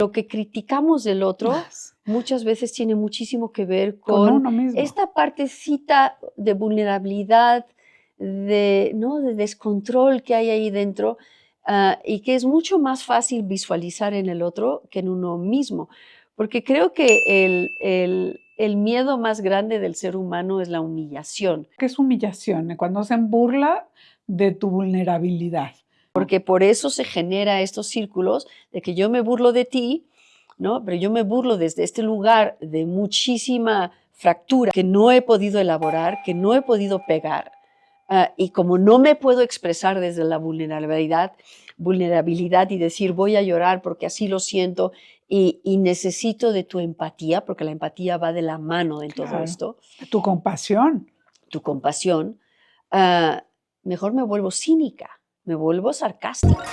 Lo que criticamos del otro muchas veces tiene muchísimo que ver Con con uno mismo. esta partecita de vulnerabilidad, ¿no? De descontrol que hay ahí dentro, y que es mucho más fácil visualizar en el otro que en uno mismo. Porque creo que el miedo más grande del ser humano es la humillación. ¿Qué es humillación? Cuando hacen burla de tu vulnerabilidad. Porque por eso se genera estos círculos de que yo me burlo de ti, ¿no? Pero yo me burlo desde este lugar de muchísima fractura que no he podido elaborar, que no he podido pegar. Y como no me puedo expresar desde la vulnerabilidad y decir voy a llorar porque así lo siento y necesito de tu empatía, porque la empatía va de la mano en todo esto, Tu compasión. tu compasión, mejor me vuelvo cínica, me vuelvo sarcástica.